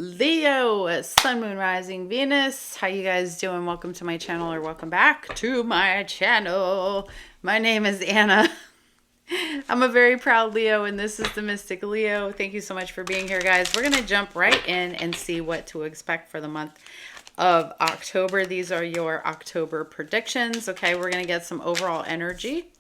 Leo, Sun, Moon, Rising, Venus. How you guys doing? Welcome to my channel, or welcome back to my channel. My name is Anna. I'm a very proud Leo, and this is the Mystic Leo. Thank you so much for being here, guys. We're going to jump right in and see what to expect for the month of October. These are your October predictions. Okay, we're going to get some overall energy.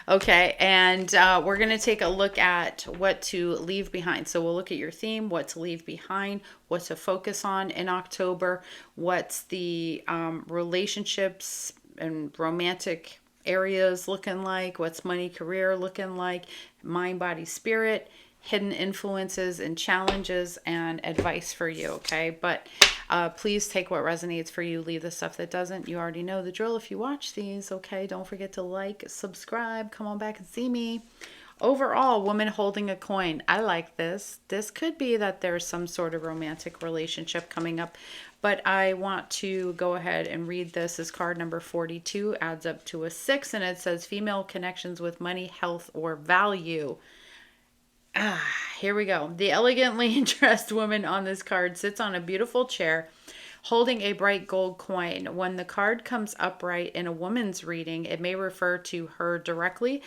Okay, and we're going to take a look at what to leave behind. So we'll look at your theme, what to leave behind, what to focus on in October, what's the relationships and romantic areas looking like, what's money, career looking like, mind, body, spirit, hidden influences and challenges, and advice for you. Okay, but please take what resonates for you, leave the stuff that doesn't. You already know the drill if you watch these. Okay, don't forget to like, subscribe, come on back and see me. Overall, woman holding a coin. I like this. This could be that there's some sort of romantic relationship coming up, but I want to go ahead and read this. As card number 42 adds up to a 6, and it says female connections with money, health, or value. Here we go. The elegantly dressed woman on this card sits on a beautiful chair holding a bright gold coin. When the card comes upright in a woman's reading, it may refer to her directly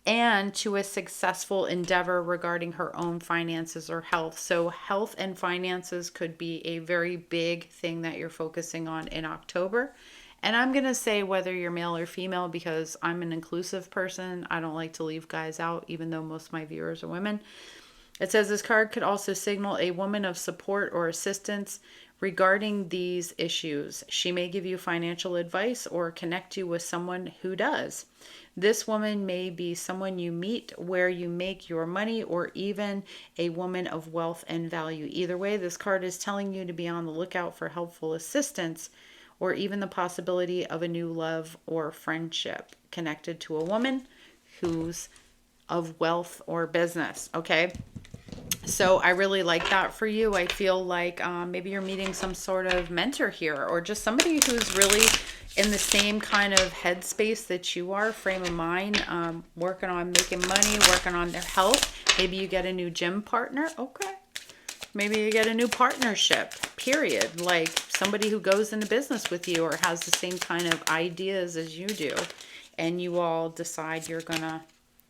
and to a successful endeavor regarding her own finances or health. So health and finances could be a very big thing that you're focusing on in October. And I'm going to say whether you're male or female, because I'm an inclusive person. I don't like to leave guys out, even though most of my viewers are women. It says this card could also signal a woman of support or assistance regarding these issues. She may give you financial advice or connect you with someone who does. This woman may be someone you meet where you make your money, or even a woman of wealth and value. Either way, this card is telling you to be on the lookout for helpful assistance, or even the possibility of a new love or friendship connected to a woman who's of wealth or business. Okay, so I really like that for you. I feel like maybe you're meeting some sort of mentor here, or just somebody who's really in the same kind of headspace that you are, frame of mind, working on making money, working on their health. Maybe you get a new gym partner. Okay. Maybe you get a new partnership, period. Like somebody who goes into business with you or has the same kind of ideas as you do. And you all decide you're going to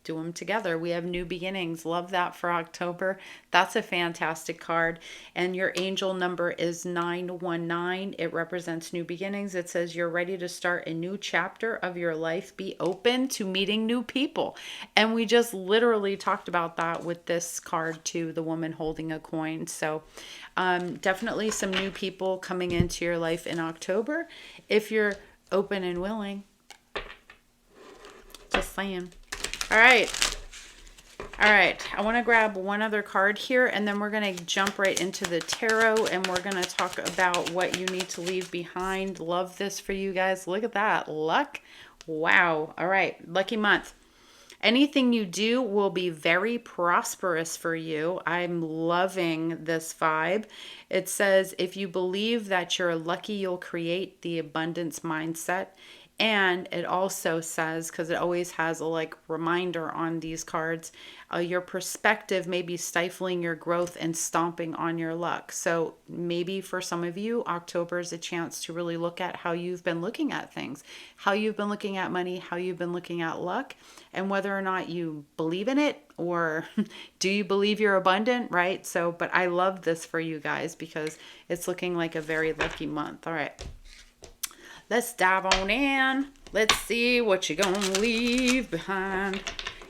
do them together. We have new beginnings. Love that for October. That's a fantastic card. And your angel number is 919. It represents new beginnings. It says you're ready to start a new chapter of your life. Be open to meeting new people. And we just literally talked about that with this card too, the woman holding a coin. So definitely some new people coming into your life in October if you're open and willing. Just saying. All right. I want to grab one other card here, and then we're going to jump right into the tarot, and we're going to talk about what you need to leave behind. Love this for you guys. Look at that. Luck. Wow. All right. Lucky month. Anything you do will be very prosperous for you. I'm loving this vibe. It says, if you believe that you're lucky, you'll create the abundance mindset. And it also says, because it always has a reminder on these cards, your perspective may be stifling your growth and stomping on your luck. So maybe for some of you, October is a chance to really look at how you've been looking at things, how you've been looking at money, how you've been looking at luck, and whether or not you believe in it, or do you believe you're abundant, right? So, but I love this for you guys because it's looking like a very lucky month. All right. Let's dive on in. Let's see what you're going to leave behind.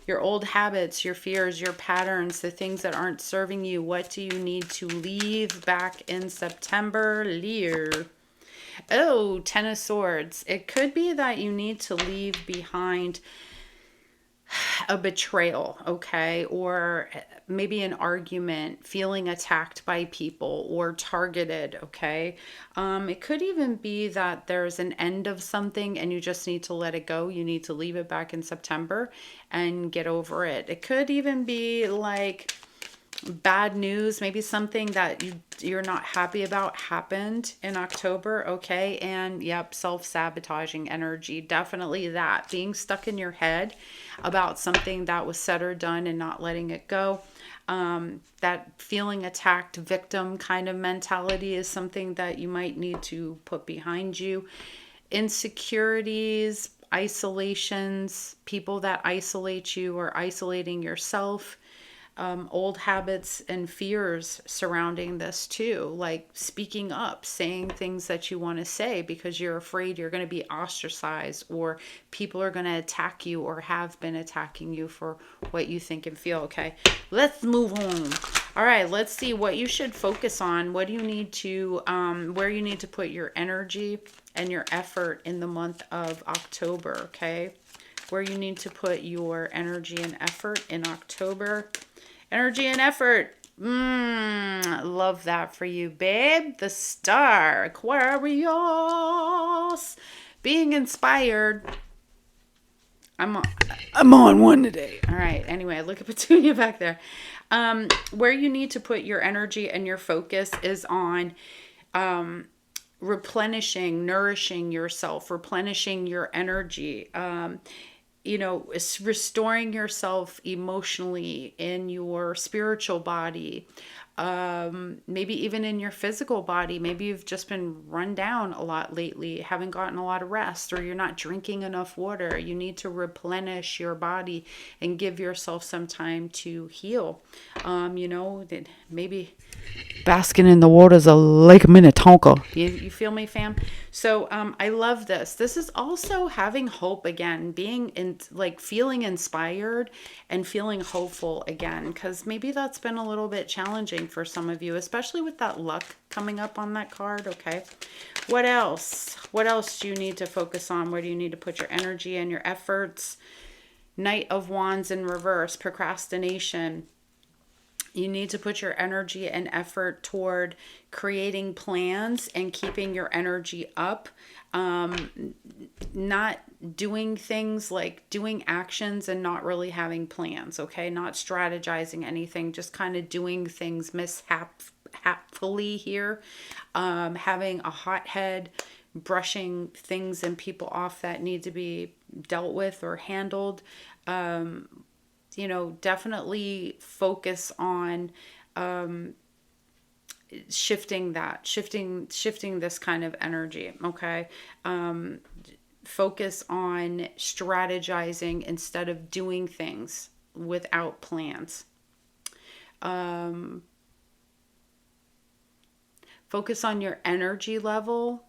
Your old habits, your fears, your patterns, the things that aren't serving you. What do you need to leave back in September, Leo? Oh, Ten of Swords. It could be that you need to leave behind a betrayal, okay, or maybe an argument, feeling attacked by people or targeted, okay. It could even be that there's an end of something and you just need to let it go. You need to leave it back in September and get over it. It could even be like bad news, maybe something that you're not happy about happened in October, okay? And yep, self-sabotaging energy, definitely that. Being stuck in your head about something that was said or done and not letting it go. That feeling attacked victim kind of mentality is something that you might need to put behind you. Insecurities, isolations, people that isolate you or isolating yourself. Old habits and fears surrounding this too, like speaking up, saying things that you want to say because you're afraid you're going to be ostracized or people are going to attack you or have been attacking you for what you think and feel. Okay, let's move on. All right, let's see what you should focus on. What do you need to, where you need to put your energy and your effort in the month of October, okay? Where you need to put your energy and effort in October. Energy and effort. Love that for you, babe. The star, Aquarius. Being inspired. I'm on one today. All right. Anyway, look at Petunia back there. Where you need to put your energy and your focus is on replenishing, nourishing yourself, replenishing your energy. You know, restoring yourself emotionally in your spiritual body, maybe even in your physical body. Maybe you've just been run down a lot lately, haven't gotten a lot of rest, or you're not drinking enough water. You need to replenish your body and give yourself some time to heal. You know, maybe basking in the waters of Lake Minnetonka. You feel me, fam? So I love this. This is also having hope again, being in, like, feeling inspired and feeling hopeful again, because maybe that's been a little bit challenging for some of you, especially with that luck coming up on that card. Okay, what else? What else do you need to focus on? Where do you need to put your energy and your efforts? Knight of Wands in reverse, procrastination. You need to put your energy and effort toward creating plans and keeping your energy up. Not doing things, like doing actions and not really having plans, okay? Not strategizing anything, just kind of doing things mishapfully here. Having a hot head, brushing things and people off that need to be dealt with or handled. You know, definitely focus on shifting this kind of energy, okay? Focus on strategizing instead of doing things without plans. Focus on your energy level.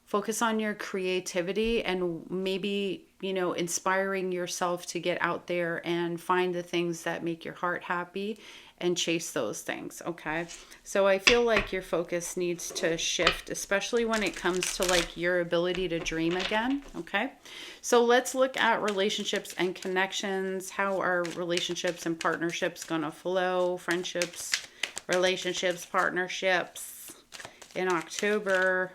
Focus on your creativity and maybe, you know, inspiring yourself to get out there and find the things that make your heart happy and chase those things, okay? So I feel like your focus needs to shift, especially when it comes to like your ability to dream again, okay? So let's look at relationships and connections. How are relationships and partnerships gonna flow? Friendships, relationships, partnerships in October.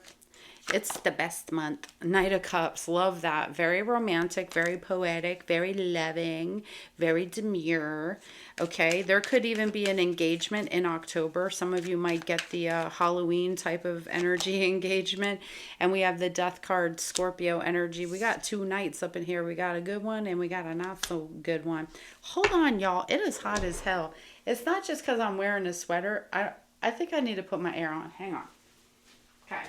It's the best month. Knight of Cups. Love that. Very romantic, very poetic, very loving, very demure. Okay. There could even be an engagement in October. Some of you might get the Halloween type of energy engagement. And we have the Death card, Scorpio energy. We got two knights up in here. We got a good one and we got a not so good one. Hold on, y'all. It is hot as hell. It's not just because I'm wearing a sweater. I think I need to put my air on. Hang on. Okay.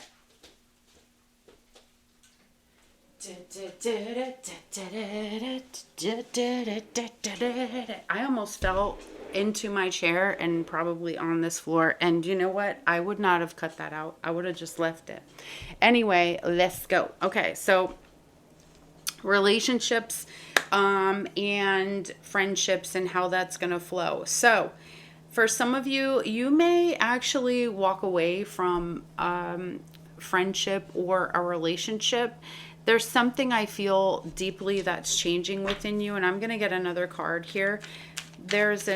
I almost fell into my chair and probably on this floor. And you know what? I would not have cut that out. I would have just left it. Anyway, let's go. Okay, so relationships and friendships and how that's going to flow. So for some of you, you may actually walk away from friendship or a relationship. There's something I feel deeply that's changing within you, and I'm going to get another card here. There's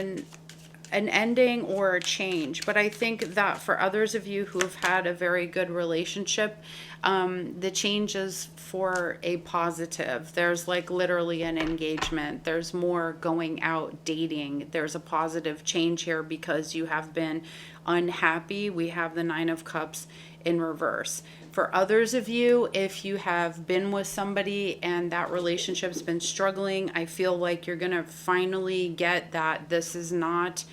an ending or a change. But I think that for others of you who have had a very good relationship, the change is for a positive. There's like literally an engagement. There's more going out, dating. There's a positive change here because you have been unhappy. We have the Nine of Cups in reverse. For others of you, if you have been with somebody and that relationship's been struggling, I feel like you're going to finally get that this is not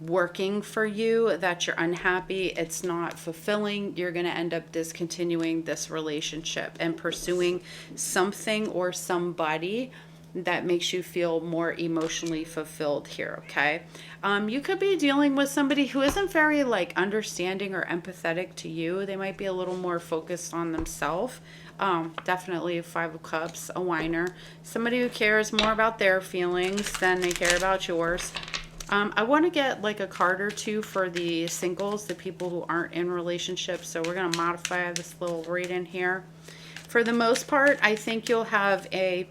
working for you, that you're unhappy, it's not fulfilling. You're going to end up discontinuing this relationship and pursuing something or somebody that makes you feel more emotionally fulfilled here, okay? You could be dealing with somebody who isn't very like understanding or empathetic to you. They might be a little more focused on themselves. Definitely 5 of Cups, a whiner. Somebody who cares more about their feelings than they care about yours. I want to get like a card or two for the singles, the people who aren't in relationships. So we're going to modify this little reading here. For the most part, I think you'll have a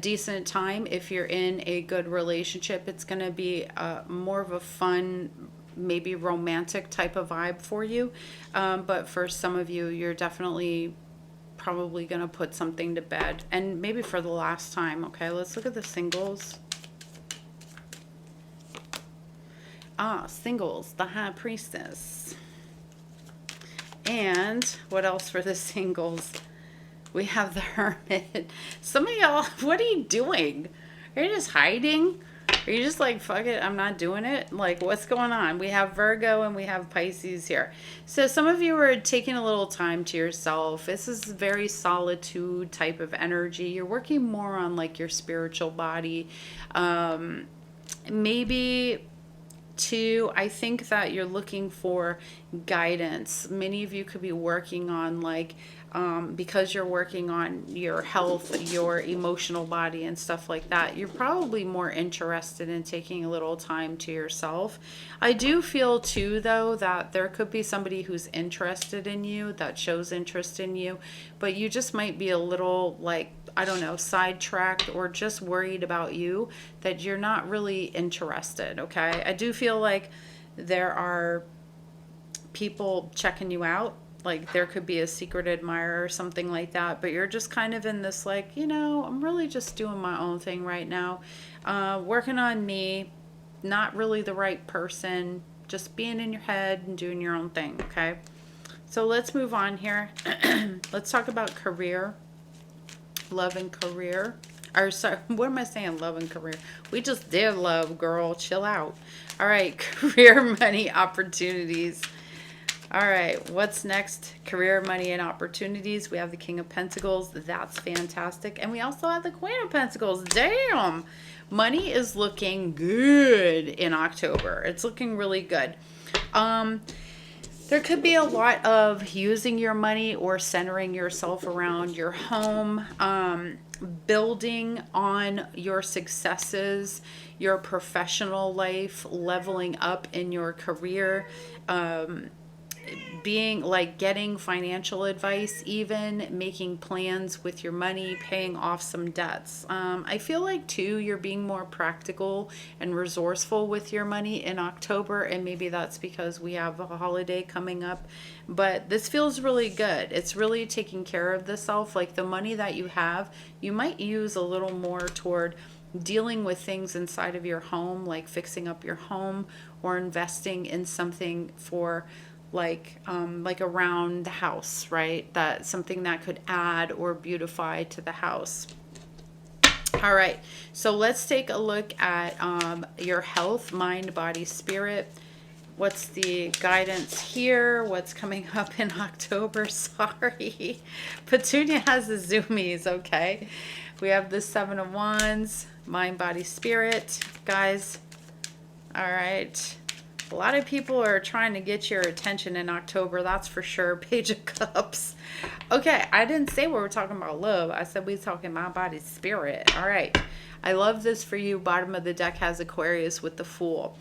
decent time if you're in a good relationship. It's going to be more of a fun, maybe romantic type of vibe for you. But for some of you, you're definitely probably going to put something to bed, and maybe for the last time. Okay, let's look at the singles. Singles, the High Priestess. And what else for the singles? We have the Hermit. Some of y'all, what are you doing? Are you just hiding? Are you just like, fuck it, I'm not doing it? Like, what's going on? We have Virgo and we have Pisces here. So some of you are taking a little time to yourself. This is very solitude type of energy. You're working more on like your spiritual body. Maybe too, I think that you're looking for guidance. Many of you could be working on like, because you're working on your health, your emotional body and stuff like that, you're probably more interested in taking a little time to yourself. I do feel too, though, that there could be somebody who's interested in you, that shows interest in you, but you just might be a little like, I don't know, sidetracked or just worried about you, that you're not really interested, okay? I do feel like there are people checking you out. Like there could be a secret admirer or something like that, but you're just kind of in this like, you know, I'm really just doing my own thing right now. Working on me, not really the right person, just being in your head and doing your own thing, okay? So let's move on here. Let's talk about career, love and career. Or sorry, what am I saying? Love and career. We just did love, girl. Chill out. All right, career, money, opportunities. All right, what's next? Career, money, and opportunities. We have the King of Pentacles. That's fantastic. And we also have the Queen of Pentacles. Damn! Money is looking good in October. It's looking really good. There could be a lot of using your money or centering yourself around your home, building on your successes, your professional life, leveling up in your career, being like getting financial advice, even making plans with your money, paying off some debts. I feel like too, you're being more practical and resourceful with your money in October, and maybe that's because we have a holiday coming up, but this feels really good. It's really taking care of the self. Like the money that you have, you might use a little more toward dealing with things inside of your home, like fixing up your home or investing in something for like around the house, right? That's something that could add or beautify to the house. All right, so let's take a look at your health, mind, body, spirit. What's the guidance here? What's coming up in October? Sorry, Petunia has the zoomies. Okay, we have the 7 of Wands, mind, body, spirit, guys. All right. A lot of people are trying to get your attention in October, that's for sure. Page of Cups. Okay, I didn't say we were talking about love. I said we were talking mind, body, spirit. All right. I love this for you. Bottom of the deck has Aquarius with the Fool.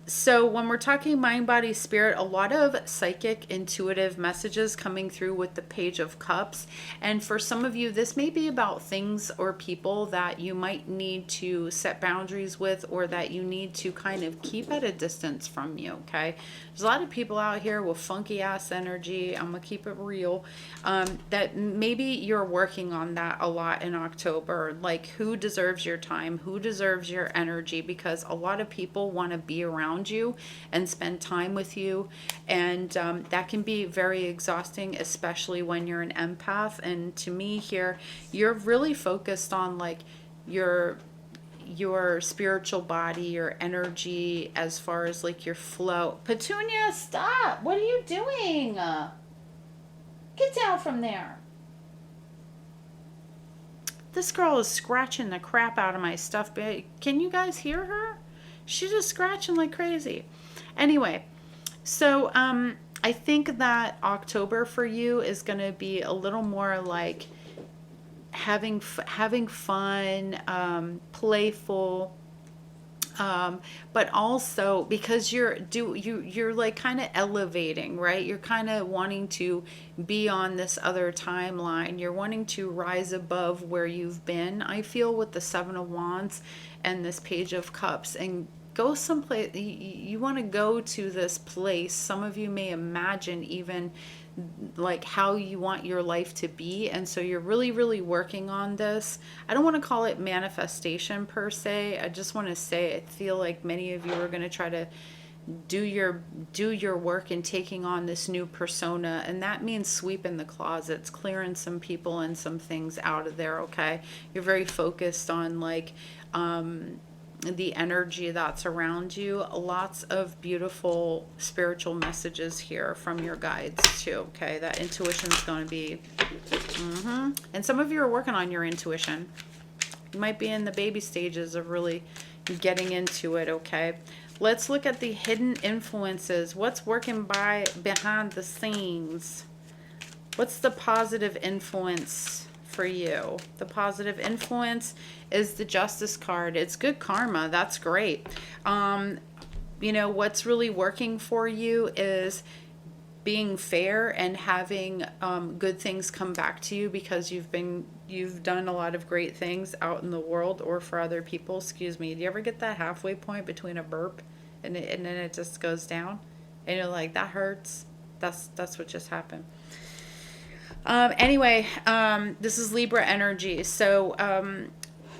So when we're talking mind, body, spirit, a lot of psychic, intuitive messages coming through with the Page of Cups. And for some of you, this may be about things or people that you might need to set boundaries with, or that you need to kind of keep at a distance from you, okay? There's a lot of people out here with funky ass energy. I'm gonna keep it real. That maybe you're working on that a lot in October. Like, who deserves your time? Who deserves your energy? Because a lot of people want to be around you and spend time with you, and that can be very exhausting, especially when you're an empath. And to me here, you're really focused on like your spiritual body, your energy, as far as like your flow. Petunia, stop! What are you doing? Get down from there. This girl is scratching the crap out of my stuff. Can you guys hear her? She's just scratching like crazy. Anyway, so I think that October for you is going to be a little more like having fun, playful, but also because you're like kind of elevating, right? You're kind of wanting to be on this other timeline. You're wanting to rise above where you've been, I feel, with the Seven of Wands and this Page of Cups, and go someplace. You want to go to this place. Some of you may imagine even like how you want your life to be, and so you're really working on this. I don't want to call it manifestation per se. I just want to say I feel like many of you are going to try to do your work in taking on this new persona, and that means sweeping the closets, clearing some people and some things out of there, okay? You're very focused on like the energy that's around you. Lots of beautiful spiritual messages here from your guides too, okay? That intuition is going to be and some of you are working on your intuition. You might be in the baby stages of really getting into it, okay? Let's look at the hidden influences. What's working behind the scenes? What's the positive influence for you? The positive influence is the Justice card. It's good karma. That's great. You know, what's really working for you is being fair and having good things come back to you, because you've done a lot of great things out in the world or for other people. Excuse me. Do you ever get that halfway point between a burp and then it just goes down and you're like, that hurts? That's what just happened. Anyway, this is Libra energy. So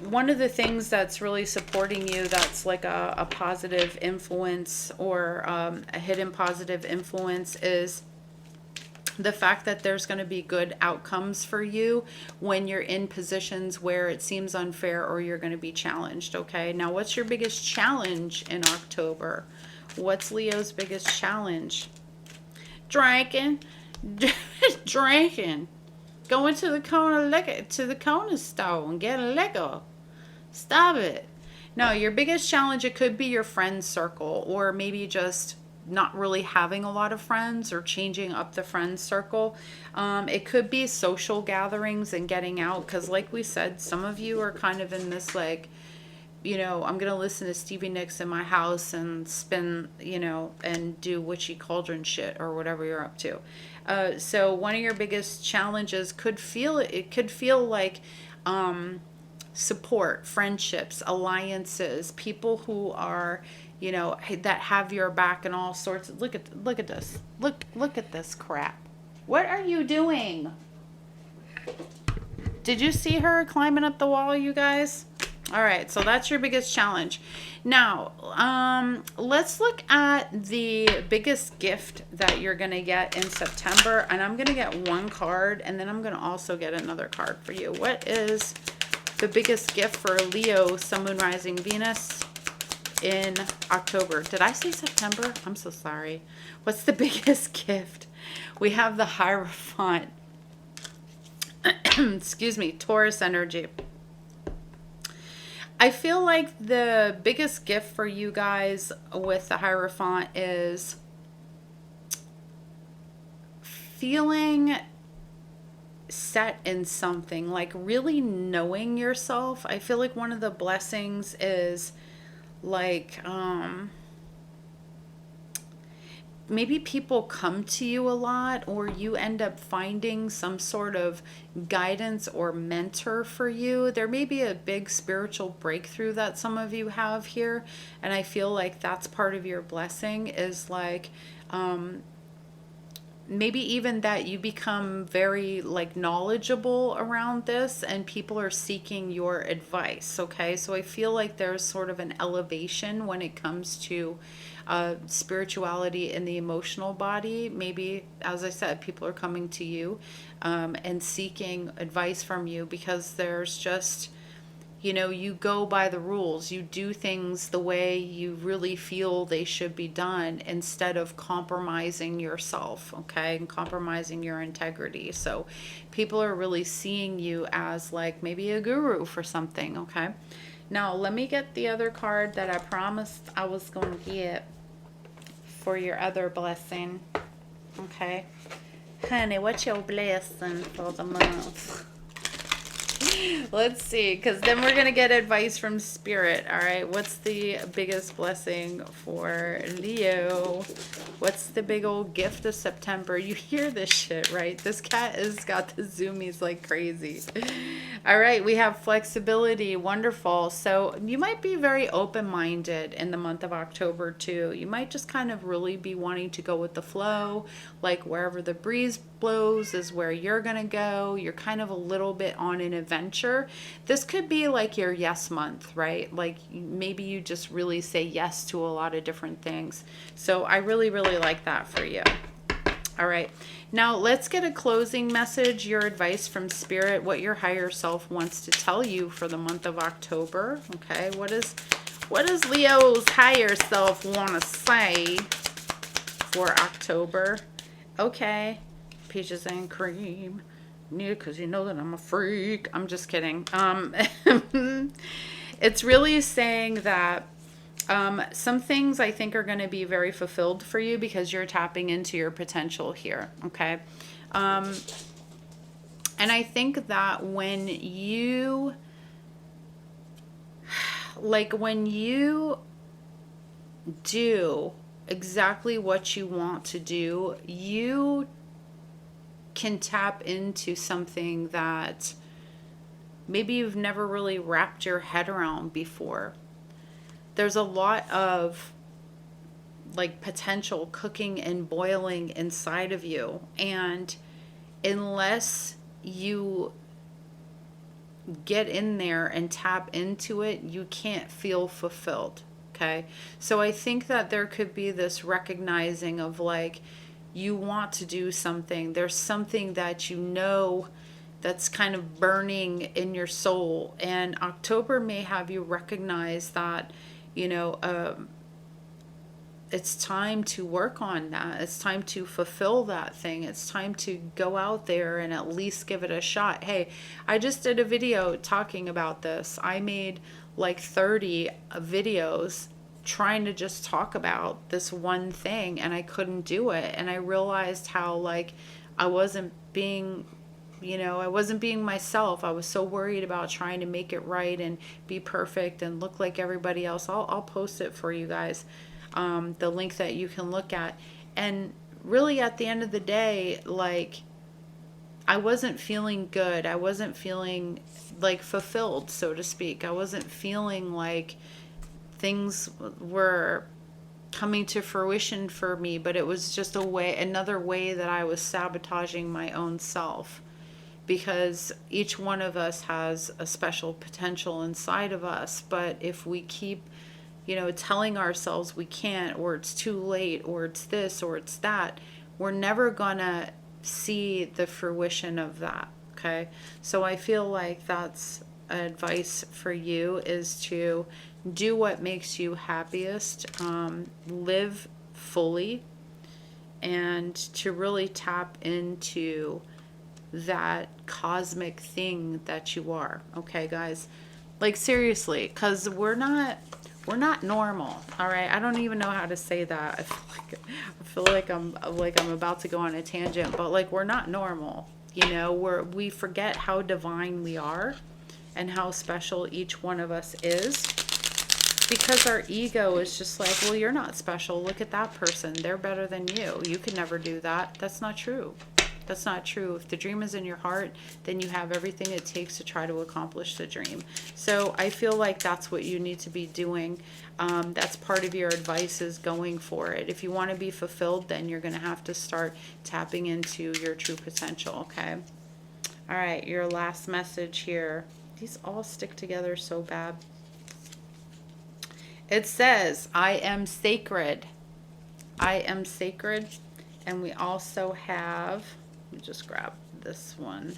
one of the things that's really supporting you, that's like a positive influence, or a hidden positive influence, is the fact that there's going to be good outcomes for you when you're in positions where it seems unfair or you're going to be challenged, okay? Now, what's your biggest challenge in October? What's Leo's biggest challenge? Drinking. Drinking. Going to the corner store and get a liquor. Stop it. No, your biggest challenge, it could be your friend circle, or maybe just not really having a lot of friends, or changing up the friend circle. It could be social gatherings and getting out, because like we said, some of you are kind of in this like, you know, I'm going to listen to Stevie Nicks in my house and spin, you know, and do witchy cauldron shit or whatever you're up to. So one of your biggest challenges could feel like support, friendships, alliances, people who are, you know, that have your back and all sorts of, look at this. Look at this crap. What are you doing? Did you see her climbing up the wall, you guys? All right, so that's your biggest challenge. Now, let's look at the biggest gift that you're going to get in September. And I'm going to get one card, and then I'm going to also get another card for you. What is the biggest gift for Leo, Sun, Moon, Rising, Venus in October? Did I say September? I'm so sorry. What's the biggest gift? We have the Hierophant. Excuse me, Taurus energy. I feel like the biggest gift for you guys with the Hierophant is feeling set in something, like really knowing yourself. I feel like one of the blessings is like maybe people come to you a lot, or you end up finding some sort of guidance or mentor for you. There may be a big spiritual breakthrough that some of you have here, and I feel like that's part of your blessing, is like maybe even that you become very like knowledgeable around this and people are seeking your advice. Okay, so I feel like there's sort of an elevation when it comes to spirituality in the emotional body. Maybe, as I said, people are coming to you and seeking advice from you, because there's just, you know, you go by the rules. You do things the way you really feel they should be done, instead of compromising yourself, okay, and compromising your integrity. So people are really seeing you as like maybe a guru for something, okay? Now, let me get the other card that I promised I was going to get for your other blessing, okay? Honey, what's your blessing for the month? Let's see, because then we're going to get advice from Spirit. All right, what's the biggest blessing for Leo? What's the big old gift of September? You hear this shit, right? This cat has got the zoomies like crazy. All right, we have flexibility. Wonderful. So you might be very open-minded in the month of October too. You might just kind of really be wanting to go with the flow, like wherever the breeze blows is where you're gonna go. You're kind of a little bit on an adventure. This could be like your yes month, right? Like maybe you just really say yes to a lot of different things. So I really, really like that for you. All right, now let's get a closing message, your advice from Spirit, what your higher self wants to tell you for the month of October. Okay, what does Leo's higher self want to say for October? Okay, peaches and cream. Yeah, because you know that I'm a freak. I'm just kidding. It's really saying that some things I think are going to be very fulfilled for you, because you're tapping into your potential here, okay? And I think that when you do exactly what you want to do, you can tap into something that maybe you've never really wrapped your head around before. There's a lot of like potential cooking and boiling inside of you, and unless you get in there and tap into it, you can't feel fulfilled. Okay, so I think that there could be this recognizing of like, you want to do something, there's something that you know that's kind of burning in your soul, and October may have you recognize that, you know, it's time to work on that. It's time to fulfill that thing. It's time to go out there and at least give it a shot. Hey, I just did a video talking about this. I made like 30 videos trying to just talk about this one thing, and I couldn't do it. And I realized how like I wasn't being, you know, I wasn't being myself. I was so worried about trying to make it right and be perfect and look like everybody else. I'll post it for you guys, the link that you can look at. And really at the end of the day, like, I wasn't feeling good. I wasn't feeling like fulfilled, so to speak. I wasn't feeling like things were coming to fruition for me, but it was just another way that I was sabotaging my own self. Because each one of us has a special potential inside of us, but if we keep, you know, telling ourselves we can't, or it's too late, or it's this, or it's that, we're never gonna see the fruition of that, okay? So I feel like that's advice for you, is to do what makes you happiest, live fully, and to really tap into that cosmic thing that you are. Okay, guys, like seriously, because we're not normal. All right, I don't even know how to say that. I feel like I'm about to go on a tangent, but like, we're not normal. You know, we forget how divine we are and how special each one of us is, because our ego is just like, well, you're not special. Look at that person. They're better than you. You could never do that. That's not true. That's not true. If the dream is in your heart, then you have everything it takes to try to accomplish the dream. So I feel like that's what you need to be doing. That's part of your advice, is going for it. If you want to be fulfilled, then you're going to have to start tapping into your true potential, okay? All right, your last message here. These all stick together so bad. It says, I am sacred. I am sacred. And we also have, let me just grab this one.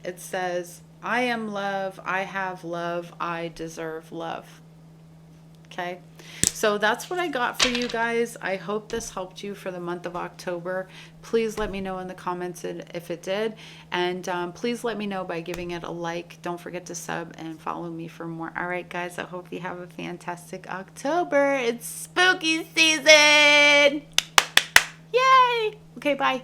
It says, I am love, I have love, I deserve love. Okay, so that's what I got for you guys. I hope this helped you for the month of October. Please let me know in the comments if it did. And please let me know by giving it a like. Don't forget to sub and follow me for more. All right, guys, I hope you have a fantastic October. It's spooky season. Yay. Okay, bye.